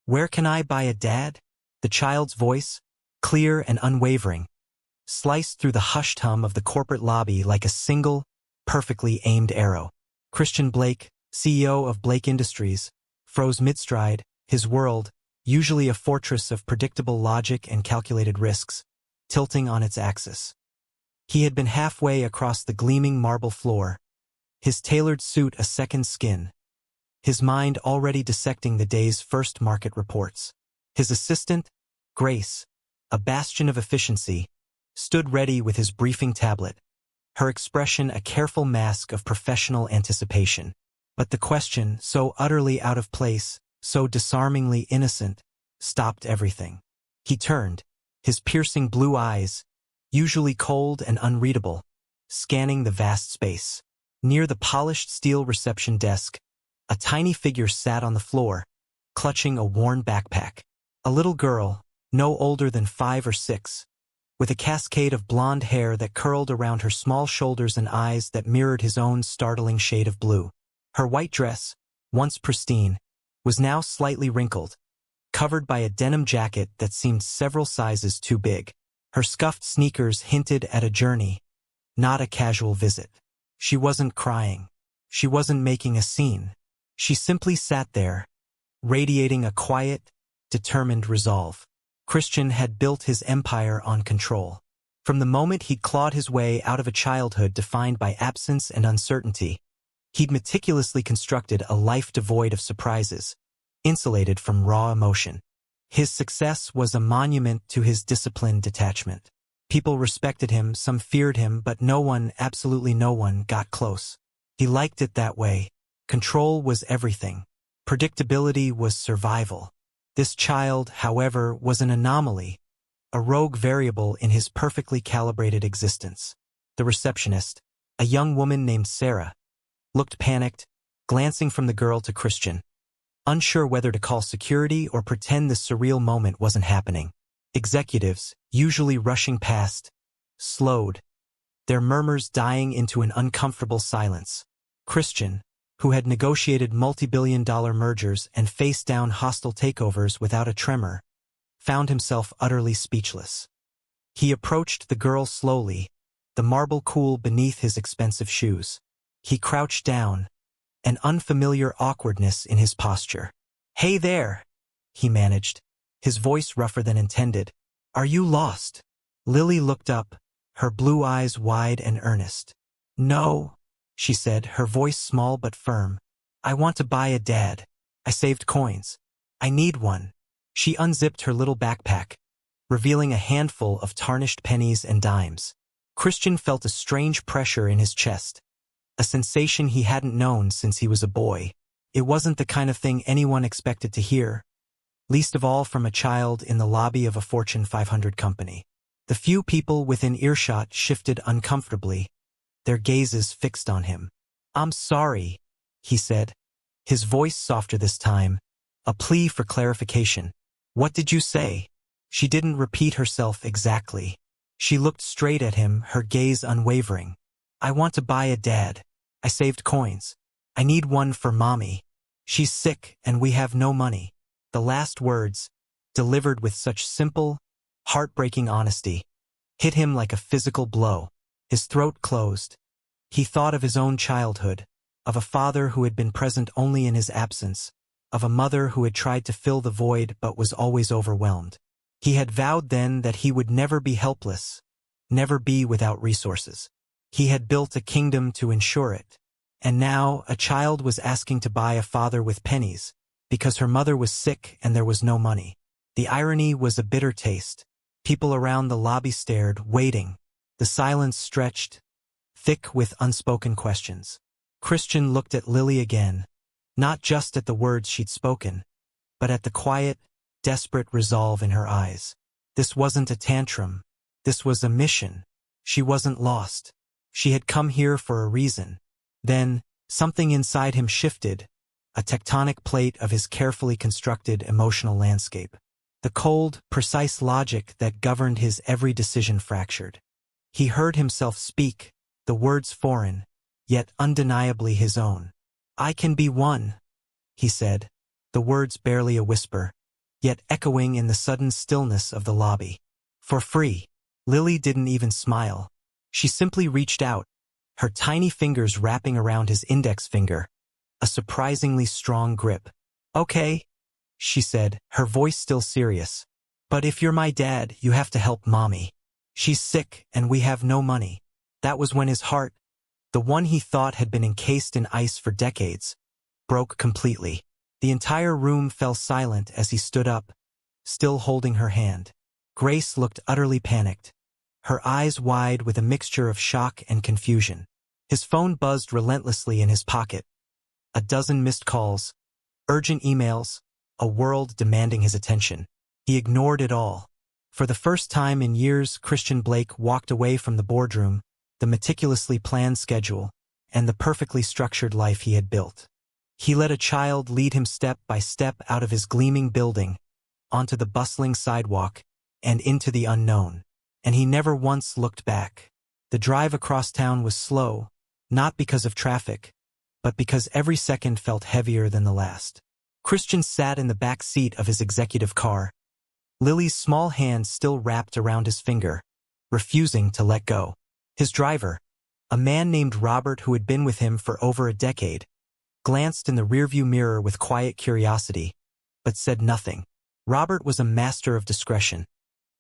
Where can I buy a dad? The child's voice, clear and unwavering, sliced through the hushed hum of the corporate lobby like a single, perfectly aimed arrow. Christian Blake, CEO of Blake Industries, froze mid-stride, his world, usually a fortress of predictable logic and calculated risks, tilting on its axis. He had been halfway across the gleaming marble floor, his tailored suit a second skin, his mind already dissecting the day's first market reports. His assistant, Grace, a bastion of efficiency, stood ready with his briefing tablet, her expression a careful mask of professional anticipation. But the question, so utterly out of place, so disarmingly innocent, stopped everything. He turned, his piercing blue eyes, usually cold and unreadable, scanning the vast space. Near the polished steel reception desk, a tiny figure sat on the floor, clutching a worn backpack. A little girl, no older than 5 or 6, with a cascade of blonde hair that curled around her small shoulders and eyes that mirrored his own startling shade of blue. Her white dress, once pristine, was now slightly wrinkled, covered by a denim jacket that seemed several sizes too big. Her scuffed sneakers hinted at a journey, not a casual visit. She wasn't crying. She wasn't making a scene. She simply sat there, radiating a quiet, determined resolve. Christian had built his empire on control. From the moment he'd clawed his way out of a childhood defined by absence and uncertainty, he'd meticulously constructed a life devoid of surprises, insulated from raw emotion. His success was a monument to his disciplined detachment. People respected him, some feared him, but no one, absolutely no one, got close. He liked it that way. Control was everything. Predictability was survival. This child, however, was an anomaly, a rogue variable in his perfectly calibrated existence. The receptionist, a young woman named Sarah, looked panicked, glancing from the girl to Christian, unsure whether to call security or pretend this surreal moment wasn't happening. Executives, usually rushing past, slowed, their murmurs dying into an uncomfortable silence. Christian, who had negotiated multi-billion-dollar mergers and faced down hostile takeovers without a tremor, found himself utterly speechless. He approached the girl slowly, the marble cool beneath his expensive shoes. He crouched down, an unfamiliar awkwardness in his posture. "Hey there," he managed, his voice rougher than intended. "Are you lost?" Lily looked up, her blue eyes wide and earnest. "No," she said, her voice small but firm. "I want to buy a dad. I saved coins. I need one." She unzipped her little backpack, revealing a handful of tarnished pennies and dimes. Christian felt a strange pressure in his chest, a sensation he hadn't known since he was a boy. It wasn't the kind of thing anyone expected to hear, least of all from a child in the lobby of a Fortune 500 company. The few people within earshot shifted uncomfortably, their gazes fixed on him. "I'm sorry," he said, his voice softer this time, a plea for clarification. "What did you say?" She didn't repeat herself exactly. She looked straight at him, her gaze unwavering. "I want to buy a dad. I saved coins. I need one for Mommy. She's sick and we have no money." The last words, delivered with such simple, heartbreaking honesty, hit him like a physical blow. His throat closed. He thought of his own childhood, of a father who had been present only in his absence, of a mother who had tried to fill the void but was always overwhelmed. He had vowed then that he would never be helpless, never be without resources. He had built a kingdom to ensure it. And now a child was asking to buy a father with pennies, because her mother was sick and there was no money. The irony was a bitter taste. People around the lobby stared, waiting. The silence stretched, thick with unspoken questions. Christian looked at Lily again, not just at the words she'd spoken, but at the quiet, desperate resolve in her eyes. This wasn't a tantrum. This was a mission. She wasn't lost. She had come here for a reason. Then, something inside him shifted, a tectonic plate of his carefully constructed emotional landscape. The cold, precise logic that governed his every decision fractured. He heard himself speak, the words foreign, yet undeniably his own. "I can be one," he said, the words barely a whisper, yet echoing in the sudden stillness of the lobby. For free. Lily didn't even smile. She simply reached out, her tiny fingers wrapping around his index finger, a surprisingly strong grip. "Okay," she said, her voice still serious. "But if you're my dad, you have to help Mommy. She's sick and we have no money." That was when his heart, the one he thought had been encased in ice for decades, broke completely. The entire room fell silent as he stood up, still holding her hand. Grace looked utterly panicked, her eyes wide with a mixture of shock and confusion. His phone buzzed relentlessly in his pocket. A dozen missed calls, urgent emails, a world demanding his attention. He ignored it all. For the first time in years, Christian Blake walked away from the boardroom, the meticulously planned schedule, and the perfectly structured life he had built. He let a child lead him step by step out of his gleaming building, onto the bustling sidewalk, and into the unknown. And he never once looked back. The drive across town was slow, not because of traffic, but because every second felt heavier than the last. Christian sat in the back seat of his executive car, Lily's small hand still wrapped around his finger, refusing to let go. His driver, a man named Robert who had been with him for over a decade, glanced in the rearview mirror with quiet curiosity, but said nothing. Robert was a master of discretion,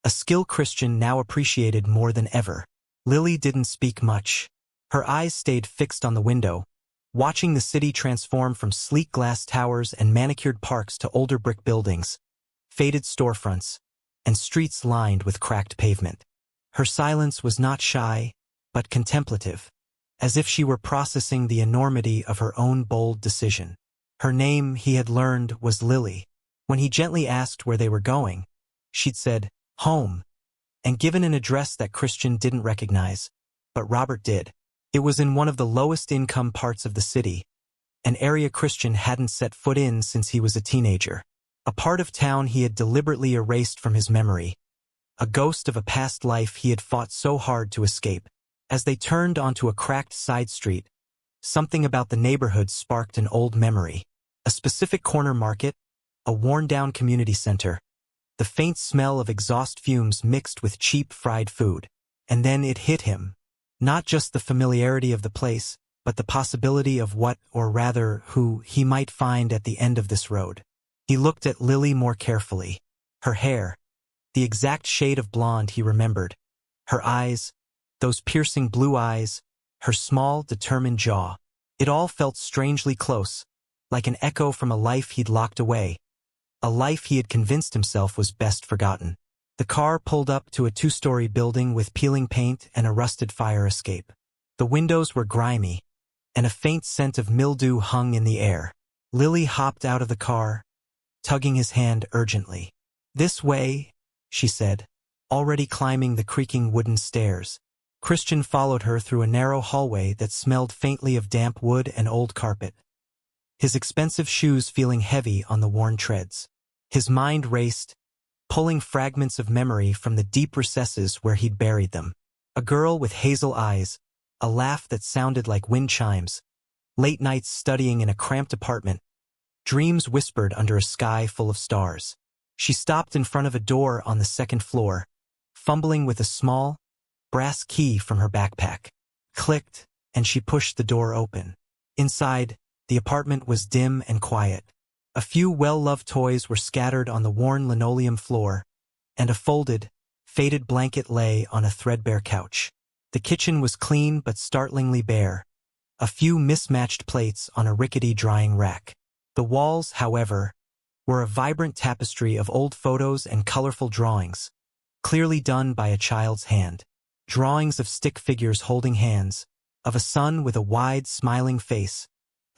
a skill Christian now appreciated more than ever. Lily didn't speak much. Her eyes stayed fixed on the window, watching the city transform from sleek glass towers and manicured parks to older brick buildings, faded storefronts, and streets lined with cracked pavement. Her silence was not shy, but contemplative, as if she were processing the enormity of her own bold decision. Her name, he had learned, was Lily. When he gently asked where they were going, she'd said, "Home," and given an address that Christian didn't recognize, but Robert did. It was in one of the lowest income parts of the city, an area Christian hadn't set foot in since he was a teenager. A part of town he had deliberately erased from his memory, a ghost of a past life he had fought so hard to escape. As they turned onto a cracked side street, something about the neighborhood sparked an old memory. A specific corner market, a worn-down community center, the faint smell of exhaust fumes mixed with cheap fried food. And then it hit him. Not just the familiarity of the place, but the possibility of what, or rather, who, he might find at the end of this road. He looked at Lily more carefully. Her hair, the exact shade of blonde he remembered. Her eyes, those piercing blue eyes, her small, determined jaw. It all felt strangely close, like an echo from a life he'd locked away, a life he had convinced himself was best forgotten. The car pulled up to a two-story building with peeling paint and a rusted fire escape. The windows were grimy, and a faint scent of mildew hung in the air. Lily hopped out of the car, tugging his hand urgently. "This way," she said, already climbing the creaking wooden stairs. Christian followed her through a narrow hallway that smelled faintly of damp wood and old carpet, his expensive shoes feeling heavy on the worn treads. His mind raced, pulling fragments of memory from the deep recesses where he'd buried them. A girl with hazel eyes, a laugh that sounded like wind chimes, late nights studying in a cramped apartment, dreams whispered under a sky full of stars. She stopped in front of a door on the second floor, fumbling with a small, brass key from her backpack. Clicked, and she pushed the door open. Inside, the apartment was dim and quiet. A few well-loved toys were scattered on the worn linoleum floor, and a folded, faded blanket lay on a threadbare couch. The kitchen was clean but startlingly bare, a few mismatched plates on a rickety drying rack. The walls, however, were a vibrant tapestry of old photos and colorful drawings, clearly done by a child's hand. Drawings of stick figures holding hands, of a sun with a wide, smiling face,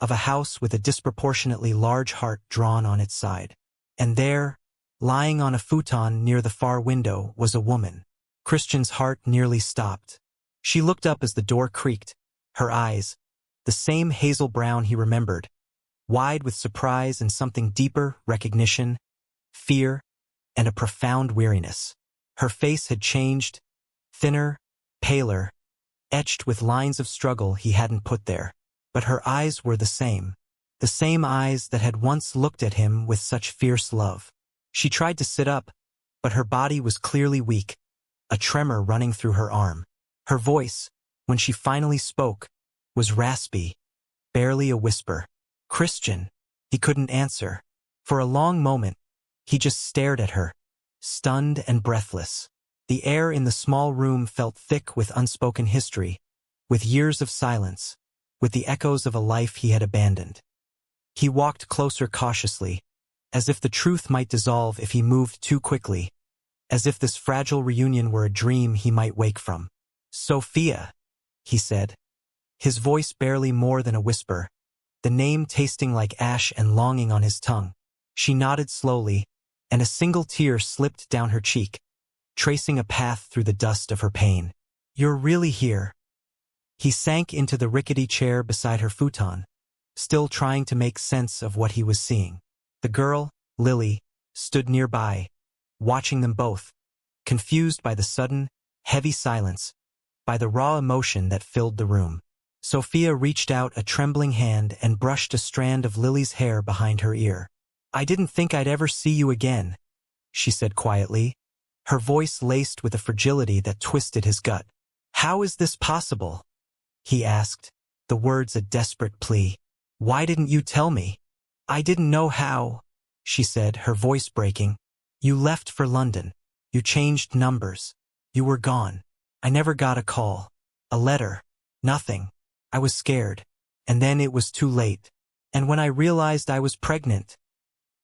of a house with a disproportionately large heart drawn on its side. And there, lying on a futon near the far window, was a woman. Christian's heart nearly stopped. She looked up as the door creaked, her eyes, the same hazel brown he remembered, wide with surprise and something deeper, recognition, fear, and a profound weariness. Her face had changed, thinner, paler, etched with lines of struggle he hadn't put there. But her eyes were the same eyes that had once looked at him with such fierce love. She tried to sit up, but her body was clearly weak, a tremor running through her arm. Her voice, when she finally spoke, was raspy, barely a whisper. "Christian." He couldn't answer. For a long moment, he just stared at her, stunned and breathless. The air in the small room felt thick with unspoken history, with years of silence, with the echoes of a life he had abandoned. He walked closer cautiously, as if the truth might dissolve if he moved too quickly, as if this fragile reunion were a dream he might wake from. "Sophia," he said, his voice barely more than a whisper, the name tasting like ash and longing on his tongue. She nodded slowly, and a single tear slipped down her cheek, tracing a path through the dust of her pain. "You're really here." He sank into the rickety chair beside her futon, still trying to make sense of what he was seeing. The girl, Lily, stood nearby, watching them both, confused by the sudden, heavy silence, by the raw emotion that filled the room. Sophia reached out a trembling hand and brushed a strand of Lily's hair behind her ear. "I didn't think I'd ever see you again," she said quietly, her voice laced with a fragility that twisted his gut. "How is this possible?" he asked, the words a desperate plea. "Why didn't you tell me?" "I didn't know how," she said, her voice breaking. "You left for London. You changed numbers. You were gone. I never got a call, a letter, nothing. I was scared. And then it was too late. And when I realized I was pregnant."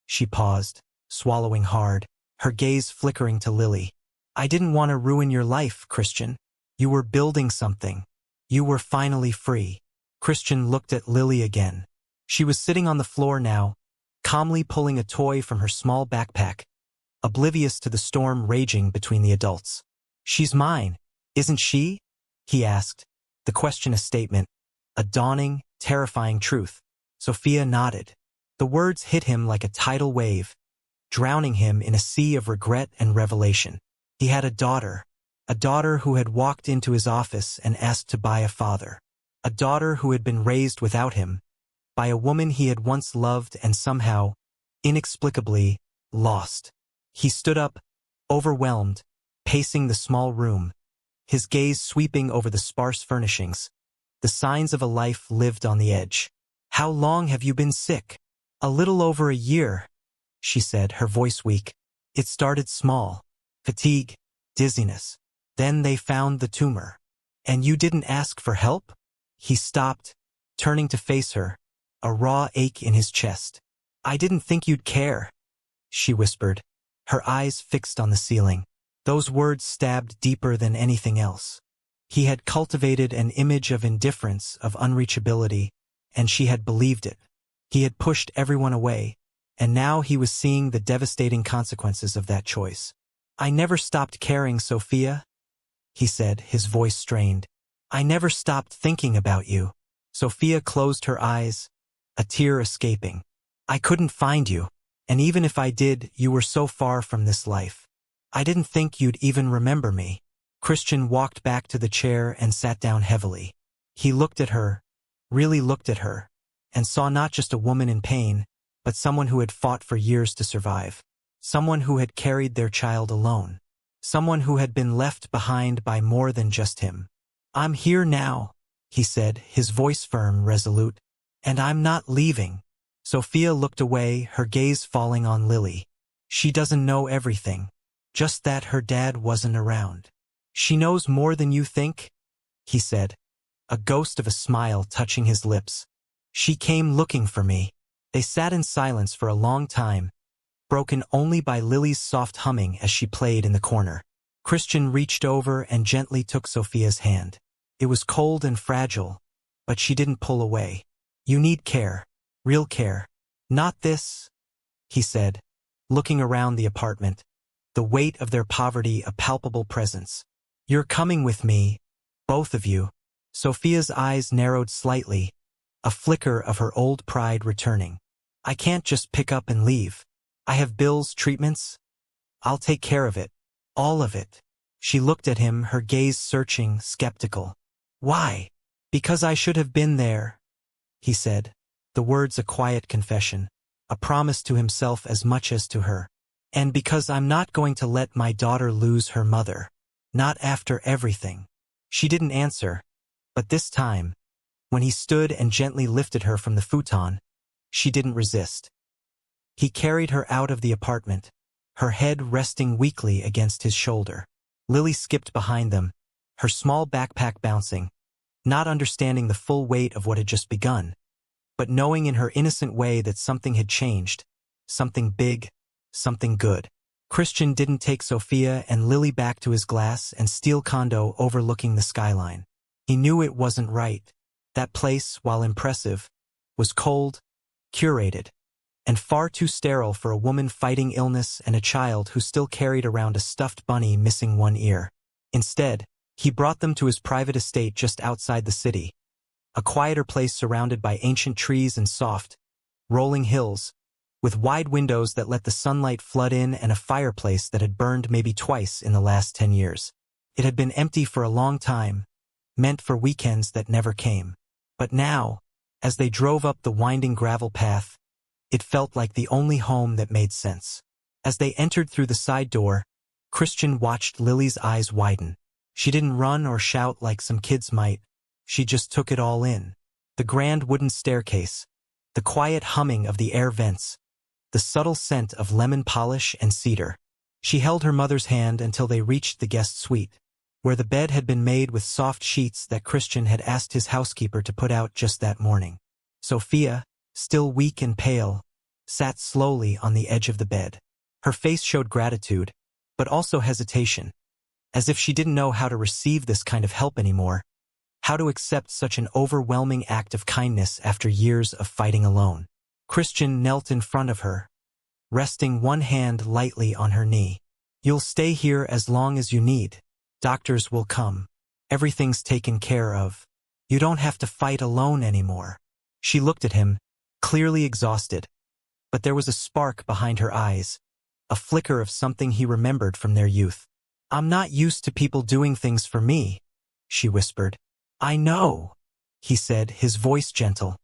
She paused, swallowing hard, her gaze flickering to Lily. "I didn't want to ruin your life, Christian. You were building something. You were finally free." Christian looked at Lily again. She was sitting on the floor now, calmly pulling a toy from her small backpack, oblivious to the storm raging between the adults. "She's mine, isn't she?" he asked, the question a statement, a dawning, terrifying truth. Sophia nodded. The words hit him like a tidal wave, drowning him in a sea of regret and revelation. He had a daughter who had walked into his office and asked to buy a father, a daughter who had been raised without him, by a woman he had once loved and somehow, inexplicably, lost. He stood up, overwhelmed, pacing the small room, his gaze sweeping over the sparse furnishings, the signs of a life lived on the edge. "How long have you been sick?" "A little over a year," she said, her voice weak. "It started small. Fatigue, dizziness. Then they found the tumor." "And you didn't ask for help?" He stopped, turning to face her, a raw ache in his chest. "I didn't think you'd care," she whispered, her eyes fixed on the ceiling. Those words stabbed deeper than anything else. He had cultivated an image of indifference, of unreachability, and she had believed it. He had pushed everyone away, and now he was seeing the devastating consequences of that choice. "I never stopped caring, Sophia," he said, his voice strained. "I never stopped thinking about you." Sophia closed her eyes, a tear escaping. "I couldn't find you, and even if I did, you were so far from this life. I didn't think you'd even remember me." Christian walked back to the chair and sat down heavily. He looked at her, really looked at her, and saw not just a woman in pain, but someone who had fought for years to survive. Someone who had carried their child alone. Someone who had been left behind by more than just him. "I'm here now," he said, his voice firm, resolute. "And I'm not leaving." Sophia looked away, her gaze falling on Lily. "She doesn't know everything. Just that her dad wasn't around." "She knows more than you think," he said, a ghost of a smile touching his lips. "She came looking for me." They sat in silence for a long time, broken only by Lily's soft humming as she played in the corner. Christian reached over and gently took Sophia's hand. It was cold and fragile, but she didn't pull away. "You need care, real care. Not this," he said, looking around the apartment, the weight of their poverty a palpable presence. "You're coming with me, both of you." Sophia's eyes narrowed slightly, a flicker of her old pride returning. "I can't just pick up and leave. I have bills, treatments. I'll take care of it. All of it." She looked at him, her gaze searching, skeptical. "Why?" "Because I should have been there," he said, the words a quiet confession, a promise to himself as much as to her. And because I'm not going to let my daughter lose her mother. Not after everything. She didn't answer, but this time, when he stood and gently lifted her from the futon, she didn't resist. He carried her out of the apartment, her head resting weakly against his shoulder. Lily skipped behind them, her small backpack bouncing, not understanding the full weight of what had just begun, but knowing in her innocent way that something had changed, something big, something good. Christian didn't take Sophia and Lily back to his glass and steel condo overlooking the skyline. He knew it wasn't right. That place, while impressive, was cold, curated, and far too sterile for a woman fighting illness and a child who still carried around a stuffed bunny missing one ear. Instead, he brought them to his private estate just outside the city, a quieter place surrounded by ancient trees and soft, rolling hills, with wide windows that let the sunlight flood in and a fireplace that had burned maybe twice in the last 10 years. It had been empty for a long time, meant for weekends that never came. But now, as they drove up the winding gravel path, it felt like the only home that made sense. As they entered through the side door, Christian watched Lily's eyes widen. She didn't run or shout like some kids might. She just took it all in. The grand wooden staircase, the quiet humming of the air vents, the subtle scent of lemon polish and cedar. She held her mother's hand until they reached the guest suite, where the bed had been made with soft sheets that Christian had asked his housekeeper to put out just that morning. Sophia, still weak and pale, sat slowly on the edge of the bed. Her face showed gratitude, but also hesitation, as if she didn't know how to receive this kind of help anymore, how to accept such an overwhelming act of kindness after years of fighting alone. Christian knelt in front of her, resting one hand lightly on her knee. "You'll stay here as long as you need. Doctors will come. Everything's taken care of. You don't have to fight alone anymore." She looked at him, clearly exhausted, but there was a spark behind her eyes, a flicker of something he remembered from their youth. "I'm not used to people doing things for me," she whispered. "I know," he said, his voice gentle,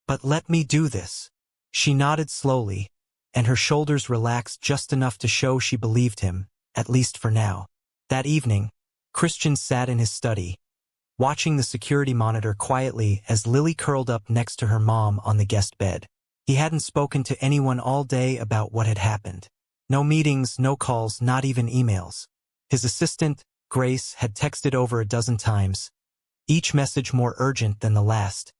"but let me do this." She nodded slowly, and her shoulders relaxed just enough to show she believed him, at least for now. That evening, Christian sat in his study, watching the security monitor quietly as Lily curled up next to her mom on the guest bed. He hadn't spoken to anyone all day about what had happened. No meetings, no calls, not even emails. His assistant, Grace, had texted over a dozen times, each message more urgent than the last,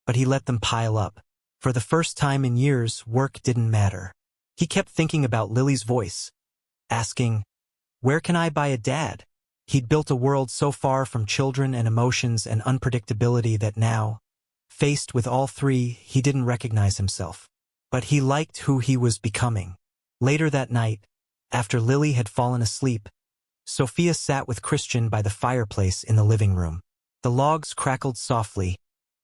but he let them pile up. For the first time in years, work didn't matter. He kept thinking about Lily's voice, asking, "Where can I buy a dad?" He'd built a world so far from children and emotions and unpredictability that now, faced with all three, he didn't recognize himself. But he liked who he was becoming. Later that night, after Lily had fallen asleep, Sophia sat with Christian by the fireplace in the living room. The logs crackled softly,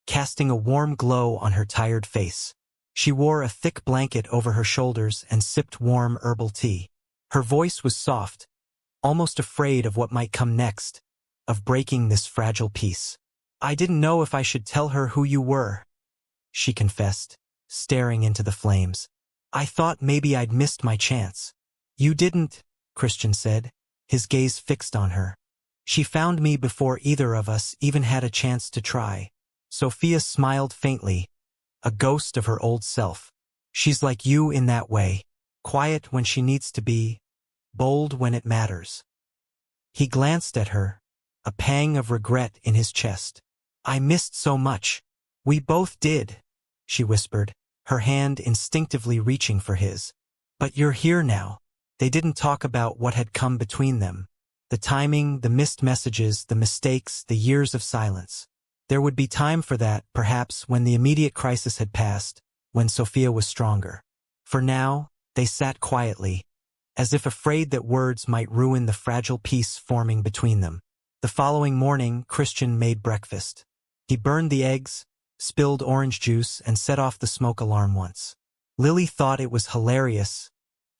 casting a warm glow on her tired face. She wore a thick blanket over her shoulders and sipped warm herbal tea. Her voice was soft, almost afraid of what might come next, of breaking this fragile peace. "I didn't know if I should tell her who you were," she confessed, staring into the flames. "I thought maybe I'd missed my chance." "You didn't," Christian said, his gaze fixed on her. "She found me before either of us even had a chance to try." Sophia smiled faintly, a ghost of her old self. "She's like you in that way, quiet when she needs to be, bold when it matters." He glanced at her, a pang of regret in his chest. "I missed so much." "We both did," she whispered, her hand instinctively reaching for his. "But you're here now." They didn't talk about what had come between them. The timing, the missed messages, the mistakes, the years of silence. There would be time for that, perhaps, when the immediate crisis had passed, when Sophia was stronger. For now, they sat quietly, as if afraid that words might ruin the fragile peace forming between them. The following morning, Christian made breakfast. He burned the eggs, spilled orange juice, and set off the smoke alarm once. Lily thought it was hilarious,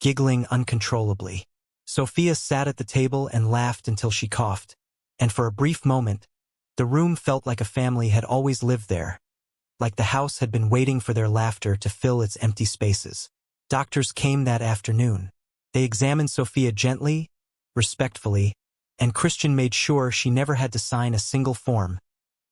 giggling uncontrollably. Sophia sat at the table and laughed until she coughed, and for a brief moment, the room felt like a family had always lived there, like the house had been waiting for their laughter to fill its empty spaces. Doctors came that afternoon. They examined Sophia gently, respectfully, and Christian made sure she never had to sign a single form,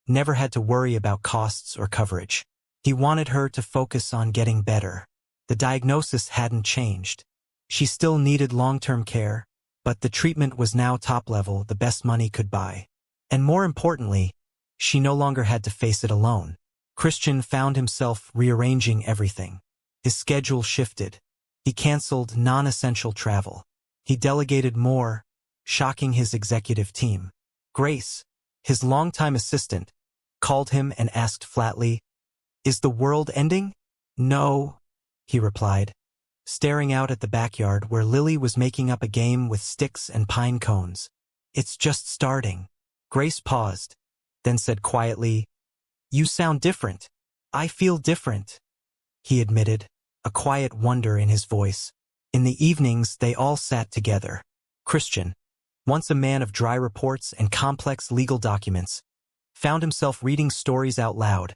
never had to worry about costs or coverage. He wanted her to focus on getting better. The diagnosis hadn't changed. She still needed long-term care, but the treatment was now top-level, the best money could buy. And more importantly, she no longer had to face it alone. Christian found himself rearranging everything. His schedule shifted. He canceled non-essential travel. He delegated more, shocking his executive team. Grace, his longtime assistant, called him and asked flatly, "Is the world ending?" "No," he replied, staring out at the backyard where Lily was making up a game with sticks and pine cones. "It's just starting." Grace paused, then said quietly, "You sound different." "I feel different," he admitted, a quiet wonder in his voice. In the evenings, they all sat together. Christian, once a man of dry reports and complex legal documents, found himself reading stories out loud,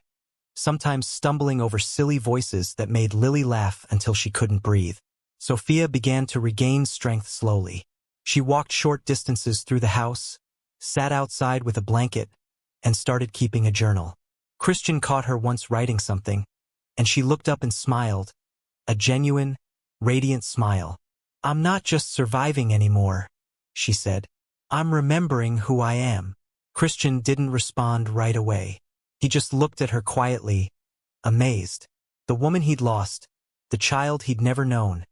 sometimes stumbling over silly voices that made Lily laugh until she couldn't breathe. Sophia began to regain strength slowly. She walked short distances through the house, sat outside with a blanket, and started keeping a journal. Christian caught her once writing something, and she looked up and smiled, a genuine, radiant smile. "I'm not just surviving anymore," she said. "I'm remembering who I am." Christian didn't respond right away. He just looked at her quietly, amazed. The woman he'd lost, the child he'd never known,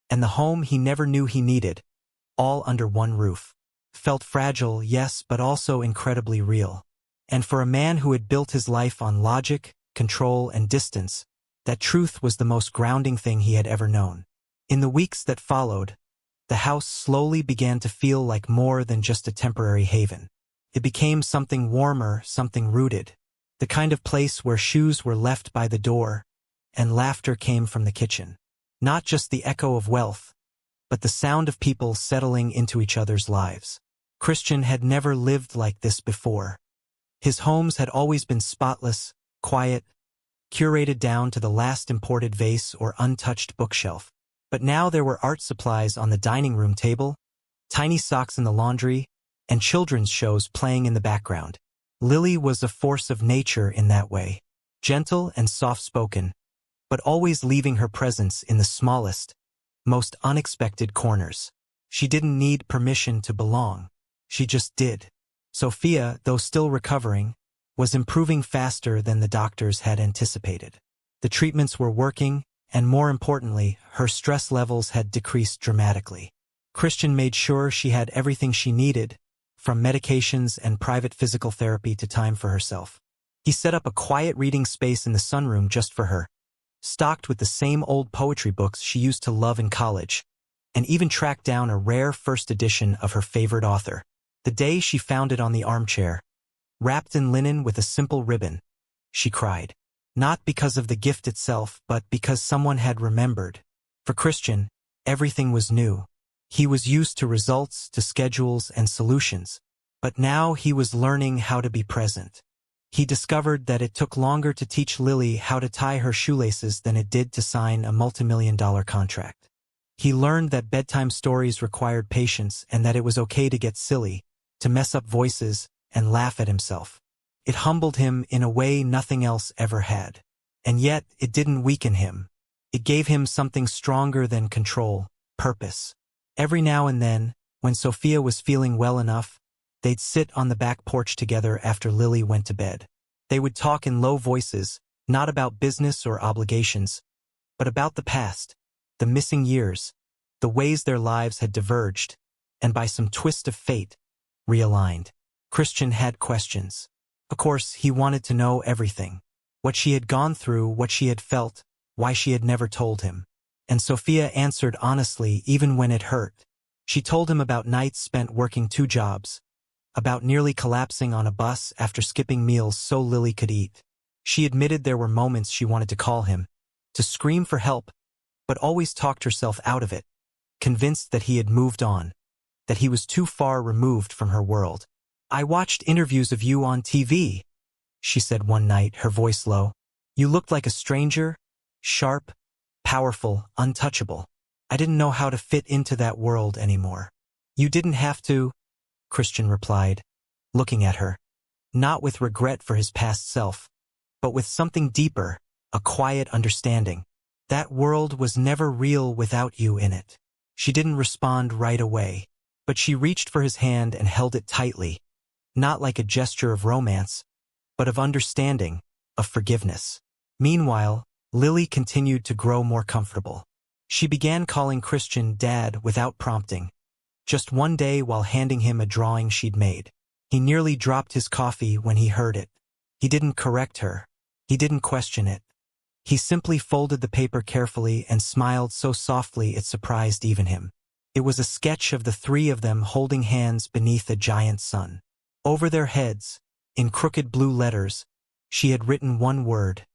and the home he never knew he needed, all under one roof. Felt fragile, yes, but also incredibly real. And for a man who had built his life on logic, control, and distance, that truth was the most grounding thing he had ever known. In the weeks that followed, the house slowly began to feel like more than just a temporary haven. It became something warmer, something rooted, the kind of place where shoes were left by the door and laughter came from the kitchen. Not just the echo of wealth, but the sound of people settling into each other's lives. Christian had never lived like this before. His homes had always been spotless, quiet, curated down to the last imported vase or untouched bookshelf. But now there were art supplies on the dining room table, tiny socks in the laundry, and children's shows playing in the background. Lily was a force of nature in that way, gentle and soft-spoken, but always leaving her presence in the smallest, most unexpected corners. She didn't need permission to belong. She just did. Sophia, though still recovering, was improving faster than the doctors had anticipated. The treatments were working, and more importantly, her stress levels had decreased dramatically. Christian made sure she had everything she needed, from medications and private physical therapy to time for herself. He set up a quiet reading space in the sunroom just for her, stocked with the same old poetry books she used to love in college, and even tracked down a rare first edition of her favorite author. The day she found it on the armchair, wrapped in linen with a simple ribbon, she cried. Not because of the gift itself, but because someone had remembered. For Christian, everything was new. He was used to results, to schedules, and solutions. But now he was learning how to be present. He discovered that it took longer to teach Lily how to tie her shoelaces than it did to sign a multimillion-dollar contract. He learned that bedtime stories required patience and that it was okay to get silly, to mess up voices, and laugh at himself. It humbled him in a way nothing else ever had. And yet, it didn't weaken him. It gave him something stronger than control, purpose. Every now and then, when Sophia was feeling well enough, they'd sit on the back porch together after Lily went to bed. They would talk in low voices, not about business or obligations, but about the past, the missing years, the ways their lives had diverged, and by some twist of fate, realigned. Christian had questions. Of course, he wanted to know everything. What she had gone through, what she had felt, why she had never told him. And Sophia answered honestly even when it hurt. She told him about nights spent working 2 jobs, about nearly collapsing on a bus after skipping meals so Lily could eat. She admitted there were moments she wanted to call him, to scream for help, but always talked herself out of it, convinced that he had moved on, that he was too far removed from her world. "I watched interviews of you on TV," she said one night, her voice low. "You looked like a stranger, sharp, powerful, untouchable. I didn't know how to fit into that world anymore. You didn't have to, Christian replied, looking at her, not with regret for his past self, but with something deeper, a quiet understanding. That world was never real without you in it. She didn't respond right away, but she reached for his hand and held it tightly, not like a gesture of romance, but of understanding, of forgiveness. Meanwhile, Lily continued to grow more comfortable. She began calling Christian Dad without prompting, just one day while handing him a drawing she'd made. He nearly dropped his coffee when he heard it. He didn't correct her. He didn't question it. He simply folded the paper carefully and smiled so softly it surprised even him. It was a sketch of the three of them holding hands beneath a giant sun. Over their heads, in crooked blue letters, she had written one word: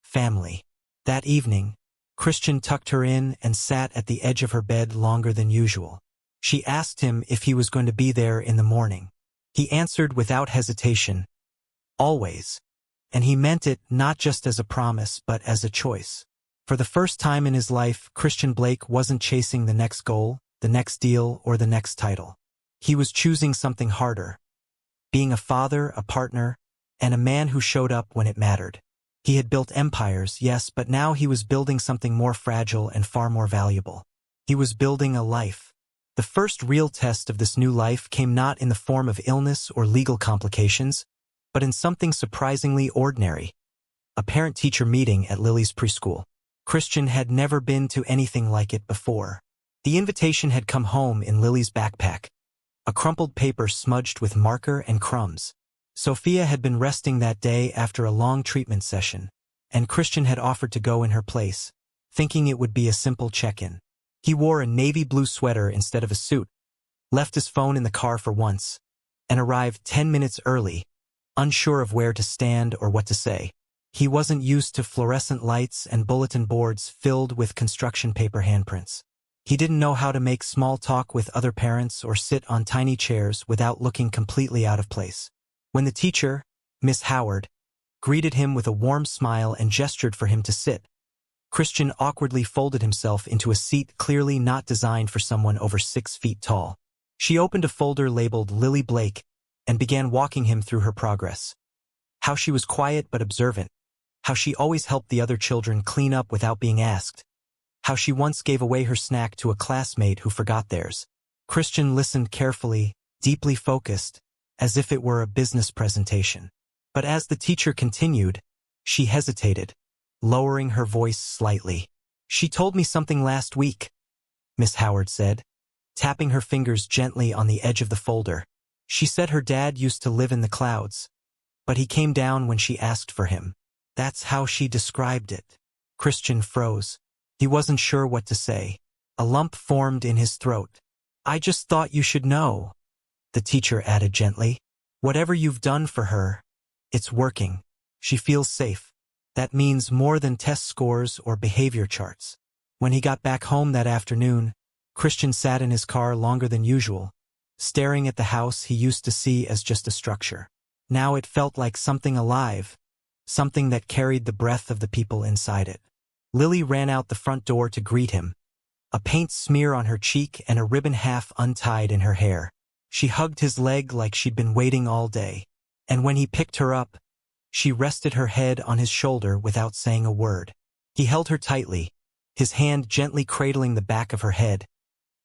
family. That evening, Christian tucked her in and sat at the edge of her bed longer than usual. She asked him if he was going to be there in the morning. He answered without hesitation, always. And he meant it not just as a promise but as a choice. For the first time in his life, Christian Blake wasn't chasing the next goal, the next deal, or the next title. He was choosing something harder. Being a father, a partner, and a man who showed up when it mattered. He had built empires, yes, but now he was building something more fragile and far more valuable. He was building a life. The first real test of this new life came not in the form of illness or legal complications, but in something surprisingly ordinary: a parent-teacher meeting at Lily's preschool. Christian had never been to anything like it before. The invitation had come home in Lily's backpack, a crumpled paper smudged with marker and crumbs. Sophia had been resting that day after a long treatment session, and Christian had offered to go in her place, thinking it would be a simple check-in. He wore a navy blue sweater instead of a suit, left his phone in the car for once, and arrived 10 minutes early, unsure of where to stand or what to say. He wasn't used to fluorescent lights and bulletin boards filled with construction paper handprints. He didn't know how to make small talk with other parents or sit on tiny chairs without looking completely out of place. When the teacher, Miss Howard, greeted him with a warm smile and gestured for him to sit, Christian awkwardly folded himself into a seat clearly not designed for someone over 6 feet tall. She opened a folder labeled Lily Blake and began walking him through her progress. How she was quiet but observant. How she always helped the other children clean up without being asked. How she once gave away her snack to a classmate who forgot theirs. Christian listened carefully, deeply focused, as if it were a business presentation. But as the teacher continued, she hesitated, lowering her voice slightly. "She told me something last week," Miss Howard said, tapping her fingers gently on the edge of the folder. "She said her dad used to live in the clouds, but he came down when she asked for him." That's how she described it. Christian froze. He wasn't sure what to say. A lump formed in his throat. "I just thought you should know," the teacher added gently. "Whatever you've done for her, it's working. She feels safe. That means more than test scores or behavior charts." When he got back home that afternoon, Christian sat in his car longer than usual, staring at the house he used to see as just a structure. Now it felt like something alive, something that carried the breath of the people inside it. Lily ran out the front door to greet him, a paint smear on her cheek and a ribbon half untied in her hair. She hugged his leg like she'd been waiting all day, and when he picked her up, she rested her head on his shoulder without saying a word. He held her tightly, his hand gently cradling the back of her head,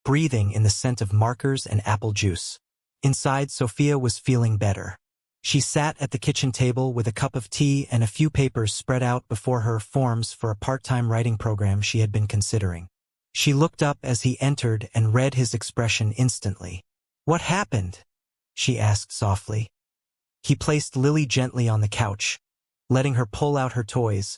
breathing in the scent of markers and apple juice. Inside, Sophia was feeling better. She sat at the kitchen table with a cup of tea and a few papers spread out before her, forms for a part-time writing program she had been considering. She looked up as he entered and read his expression instantly. "What happened?" she asked softly. He placed Lily gently on the couch, letting her pull out her toys,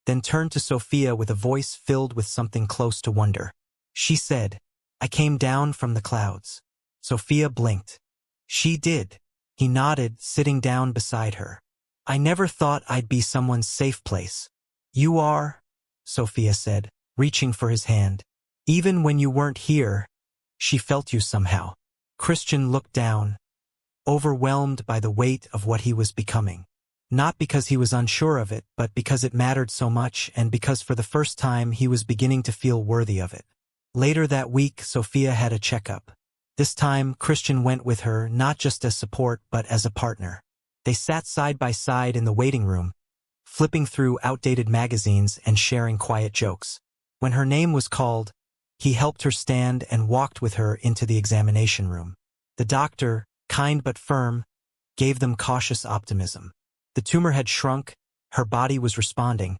then turned to Sophia with a voice filled with something close to wonder. She said, "I came down from the clouds." Sophia blinked. "She did." He nodded, sitting down beside her. "I never thought I'd be someone's safe place." "You are," Sophia said, reaching for his hand. "Even when you weren't here, she felt you somehow." Christian looked down, overwhelmed by the weight of what he was becoming. Not because he was unsure of it, but because it mattered so much and because for the first time he was beginning to feel worthy of it. Later that week, Sophia had a checkup. This time, Christian went with her not just as support but as a partner. They sat side by side in the waiting room, flipping through outdated magazines and sharing quiet jokes. When her name was called, he helped her stand and walked with her into the examination room. The doctor, kind but firm, gave them cautious optimism. The tumor had shrunk, her body was responding,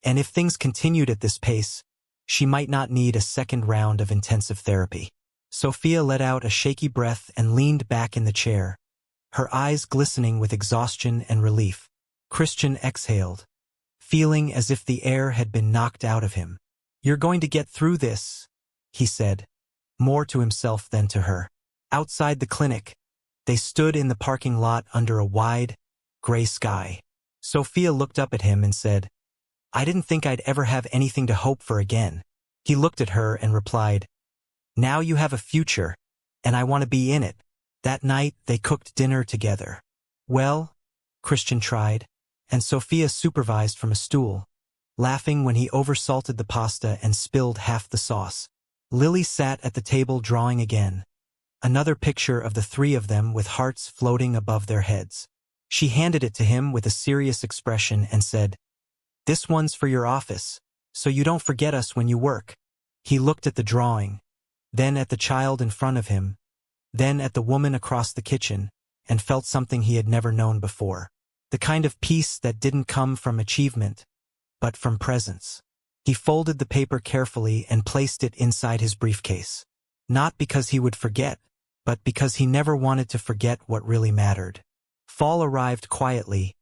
and if things continued at this pace, she might not need a second round of intensive therapy. Sophia let out a shaky breath and leaned back in the chair, her eyes glistening with exhaustion and relief. Christian exhaled, feeling as if the air had been knocked out of him. "You're going to get through this," he said, more to himself than to her. Outside the clinic, they stood in the parking lot under a wide, gray sky. Sophia looked up at him and said, "I didn't think I'd ever have anything to hope for again." He looked at her and replied, "Now you have a future, and I want to be in it." That night, they cooked dinner together. "Well," Christian tried, and Sophia supervised from a stool, laughing when he oversalted the pasta and spilled half the sauce. Lily sat at the table drawing again, another picture of the three of them with hearts floating above their heads. She handed it to him with a serious expression and said, "This one's for your office, so you don't forget us when you work." He looked at the drawing, then at the child in front of him, then at the woman across the kitchen, and felt something he had never known before. The kind of peace that didn't come from achievement, but from presence. He folded the paper carefully and placed it inside his briefcase. Not because he would forget, but because he never wanted to forget what really mattered. Fall arrived quietly,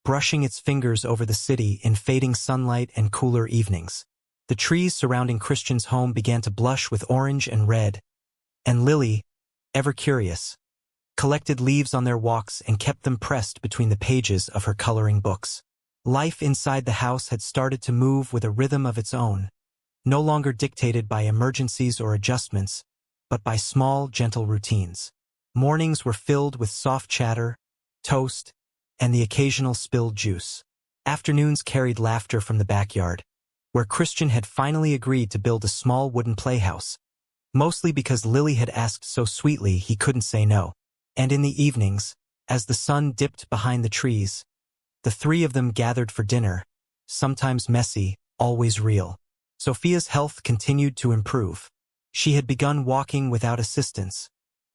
brushing its fingers over the city in fading sunlight and cooler evenings. The trees surrounding Christian's home began to blush with orange and red, and Lily, ever curious, collected leaves on their walks and kept them pressed between the pages of her coloring books. Life inside the house had started to move with a rhythm of its own, no longer dictated by emergencies or adjustments, but by small, gentle routines. Mornings were filled with soft chatter, toast, and the occasional spilled juice. Afternoons carried laughter from the backyard, where Christian had finally agreed to build a small wooden playhouse, mostly because Lily had asked so sweetly he couldn't say no. And in the evenings, as the sun dipped behind the trees, the three of them gathered for dinner, sometimes messy, always real. Sophia's health continued to improve. She had begun walking without assistance,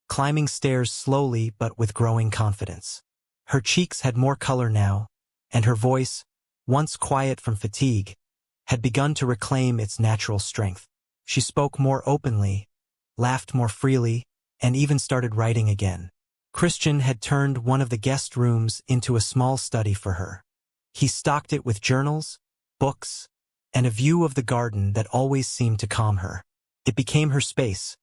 climbing stairs slowly but with growing confidence. Her cheeks had more color now, and her voice, once quiet from fatigue, had begun to reclaim its natural strength. She spoke more openly, laughed more freely, and even started writing again. Christian had turned one of the guest rooms into a small study for her. He stocked it with journals, books, and a view of the garden that always seemed to calm her. It became her space,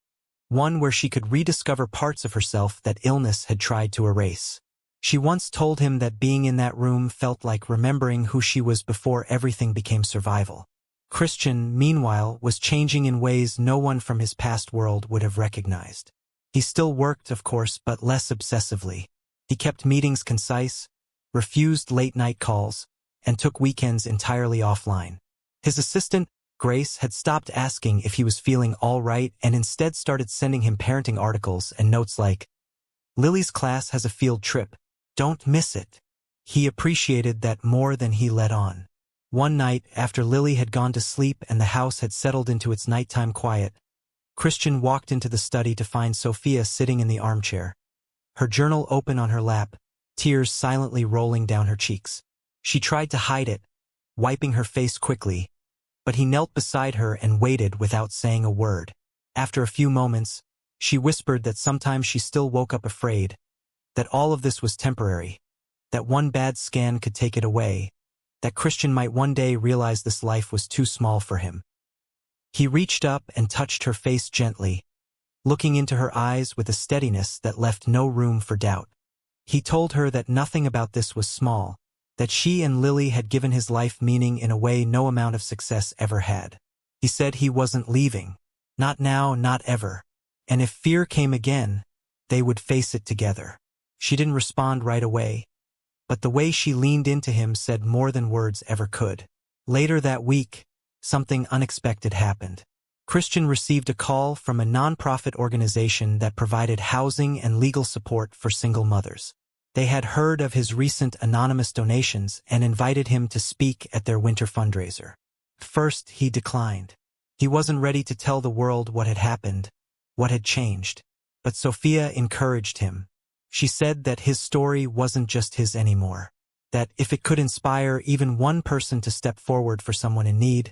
one where she could rediscover parts of herself that illness had tried to erase. She once told him that being in that room felt like remembering who she was before everything became survival. Christian, meanwhile, was changing in ways no one from his past world would have recognized. He still worked, of course, but less obsessively. He kept meetings concise, refused late-night calls, and took weekends entirely offline. His assistant, Grace, had stopped asking if he was feeling all right and instead started sending him parenting articles and notes like, "Lily's class has a field trip. Don't miss it." He appreciated that more than he let on. One night, after Lily had gone to sleep and the house had settled into its nighttime quiet, Christian walked into the study to find Sophia sitting in the armchair, her journal open on her lap, tears silently rolling down her cheeks. She tried to hide it, wiping her face quickly, but he knelt beside her and waited without saying a word. After a few moments, she whispered that sometimes she still woke up afraid, that all of this was temporary, that one bad scan could take it away, that Christian might one day realize this life was too small for him. He reached up and touched her face gently, looking into her eyes with a steadiness that left no room for doubt. He told her that nothing about this was small, that she and Lily had given his life meaning in a way no amount of success ever had. He said he wasn't leaving. Not now, not ever. And if fear came again, they would face it together. She didn't respond right away, but the way she leaned into him said more than words ever could. Later that week, something unexpected happened. Christian received a call from a nonprofit organization that provided housing and legal support for single mothers. They had heard of his recent anonymous donations and invited him to speak at their winter fundraiser. First, he declined. He wasn't ready to tell the world what had happened, what had changed. But Sophia encouraged him. She said that his story wasn't just his anymore, that if it could inspire even one person to step forward for someone in need,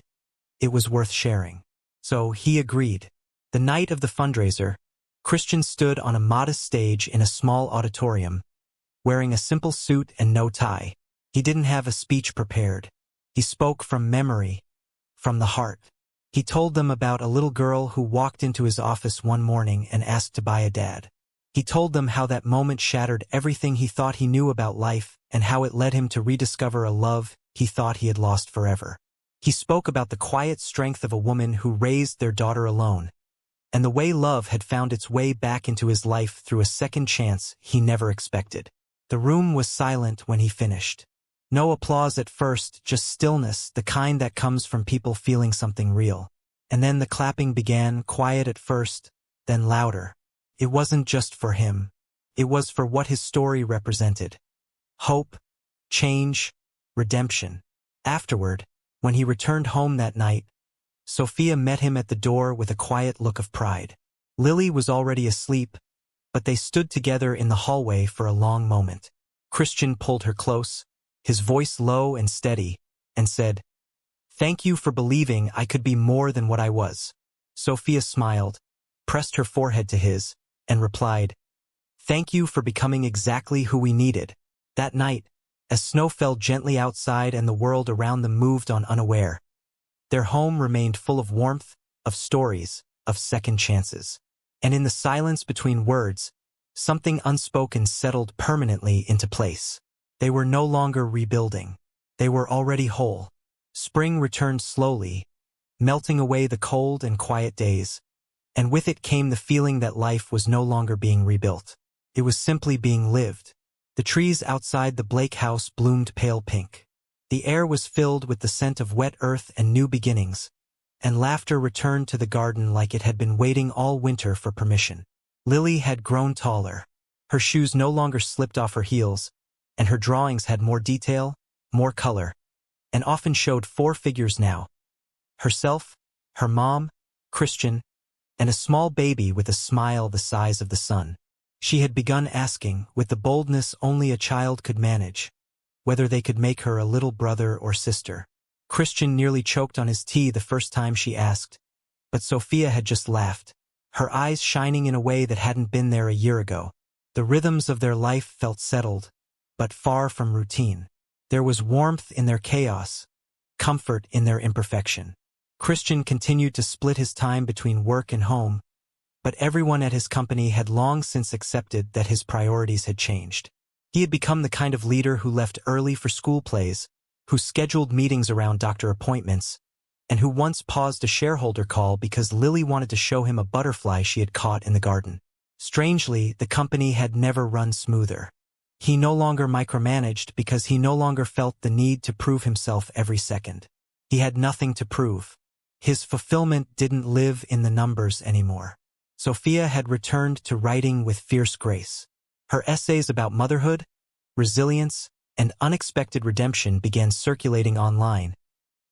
it was worth sharing. So he agreed. The night of the fundraiser, Christian stood on a modest stage in a small auditorium, wearing a simple suit and no tie. He didn't have a speech prepared. He spoke from memory, from the heart. He told them about a little girl who walked into his office one morning and asked to buy a dad. He told them how that moment shattered everything he thought he knew about life and how it led him to rediscover a love he thought he had lost forever. He spoke about the quiet strength of a woman who raised their daughter alone, and the way love had found its way back into his life through a second chance he never expected. The room was silent when he finished. No applause at first, just stillness, the kind that comes from people feeling something real. And then the clapping began, quiet at first, then louder. It wasn't just for him. It was for what his story represented. Hope, change, redemption. Afterward, when he returned home that night, Sophia met him at the door with a quiet look of pride. Lily was already asleep, but they stood together in the hallway for a long moment. Christian pulled her close, his voice low and steady, and said, "Thank you for believing I could be more than what I was." Sophia smiled, pressed her forehead to his, and replied, "Thank you for becoming exactly who we needed." That night, as snow fell gently outside and the world around them moved on unaware, their home remained full of warmth, of stories, of second chances. And in the silence between words, something unspoken settled permanently into place. They were no longer rebuilding. They were already whole. Spring returned slowly, melting away the cold and quiet days, and with it came the feeling that life was no longer being rebuilt. It was simply being lived. The trees outside the Blake house bloomed pale pink. The air was filled with the scent of wet earth and new beginnings, and laughter returned to the garden like it had been waiting all winter for permission. Lily had grown taller. Her shoes no longer slipped off her heels, and her drawings had more detail, more color, and often showed 4 figures now: herself, her mom, Christian, and a small baby with a smile the size of the sun. She had begun asking, with the boldness only a child could manage, whether they could make her a little brother or sister. Christian nearly choked on his tea the first time she asked, but Sophia had just laughed, her eyes shining in a way that hadn't been there a year ago. The rhythms of their life felt settled, but far from routine. There was warmth in their chaos, comfort in their imperfection. Christian continued to split his time between work and home, but everyone at his company had long since accepted that his priorities had changed. He had become the kind of leader who left early for school plays, who scheduled meetings around doctor appointments, and who once paused a shareholder call because Lily wanted to show him a butterfly she had caught in the garden. Strangely, the company had never run smoother. He no longer micromanaged because he no longer felt the need to prove himself every second. He had nothing to prove. His fulfillment didn't live in the numbers anymore. Sophia had returned to writing with fierce grace. Her essays about motherhood, resilience, and unexpected redemption began circulating online,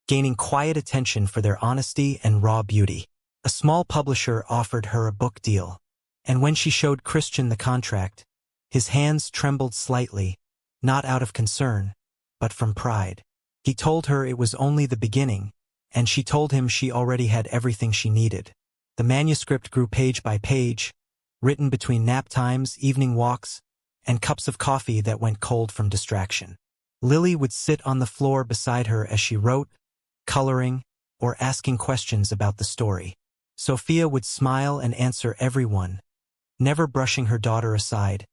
gaining quiet attention for their honesty and raw beauty. A small publisher offered her a book deal, and when she showed Christian the contract, his hands trembled slightly, not out of concern, but from pride. He told her it was only the beginning, and she told him she already had everything she needed. The manuscript grew page by page, written between nap times, evening walks, and cups of coffee that went cold from distraction. Lily would sit on the floor beside her as she wrote, coloring, or asking questions about the story. Sophia would smile and answer everyone, never brushing her daughter aside,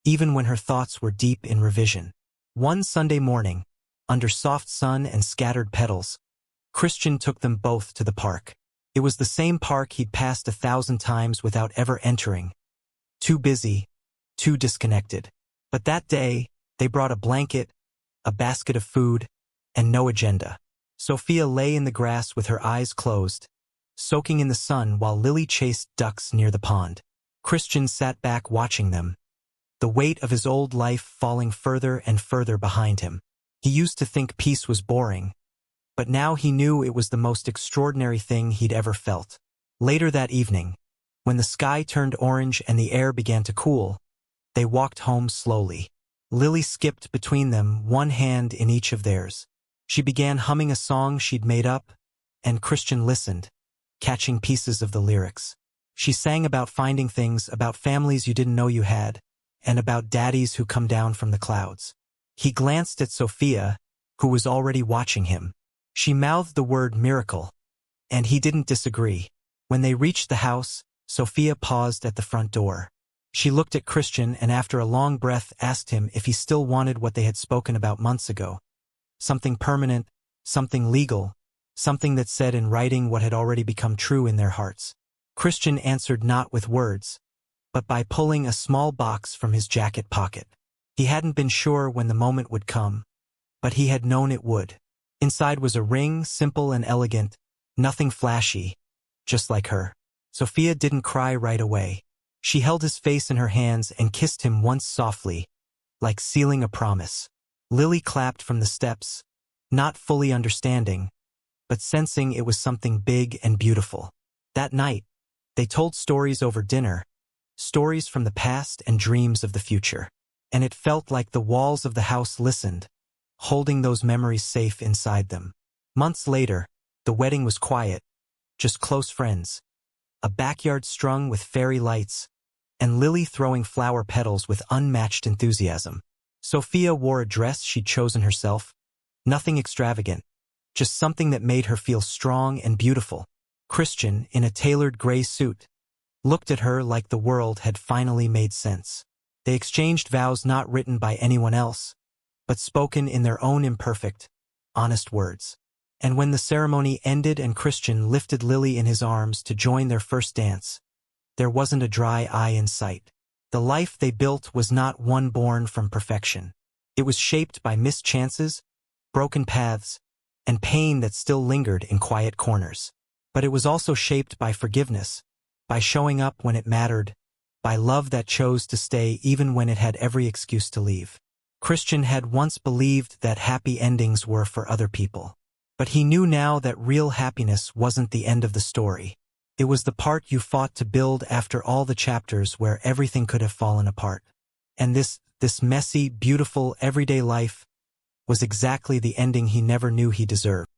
even when her thoughts were deep in revision. One Sunday morning, under soft sun and scattered petals, Christian took them both to the park. It was the same park he'd passed 1,000 times without ever entering. Too busy, too disconnected. But that day, they brought a blanket, a basket of food, and no agenda. Sophia lay in the grass with her eyes closed, soaking in the sun while Lily chased ducks near the pond. Christian sat back watching them, the weight of his old life falling further and further behind him. He used to think peace was boring, but now he knew it was the most extraordinary thing he'd ever felt. Later that evening, when the sky turned orange and the air began to cool, they walked home slowly. Lily skipped between them, one hand in each of theirs. She began humming a song she'd made up, and Christian listened, catching pieces of the lyrics. She sang about finding things, about families you didn't know you had, and about daddies who come down from the clouds. He glanced at Sophia, who was already watching him. She mouthed the word miracle, and he didn't disagree. When they reached the house, Sophia paused at the front door. She looked at Christian and after a long breath asked him if he still wanted what they had spoken about months ago. Something permanent, something legal, something that said in writing what had already become true in their hearts. Christian answered not with words, but by pulling a small box from his jacket pocket. He hadn't been sure when the moment would come, but he had known it would. Inside was a ring, simple and elegant, nothing flashy, just like her. Sophia didn't cry right away. She held his face in her hands and kissed him once softly, like sealing a promise. Lily clapped from the steps, not fully understanding, but sensing it was something big and beautiful. That night, they told stories over dinner, stories from the past and dreams of the future. And it felt like the walls of the house listened, holding those memories safe inside them. Months later, the wedding was quiet, just close friends, a backyard strung with fairy lights, and Lily throwing flower petals with unmatched enthusiasm. Sophia wore a dress she'd chosen herself, nothing extravagant, just something that made her feel strong and beautiful. Christian, in a tailored gray suit, looked at her like the world had finally made sense. They exchanged vows not written by anyone else, but spoken in their own imperfect, honest words. And when the ceremony ended and Christian lifted Lily in his arms to join their first dance, there wasn't a dry eye in sight. The life they built was not one born from perfection. It was shaped by missed chances, broken paths, and pain that still lingered in quiet corners. But it was also shaped by forgiveness, by showing up when it mattered, by love that chose to stay even when it had every excuse to leave. Christian had once believed that happy endings were for other people. But he knew now that real happiness wasn't the end of the story. It was the part you fought to build after all the chapters where everything could have fallen apart. And this messy, beautiful, everyday life was exactly the ending he never knew he deserved.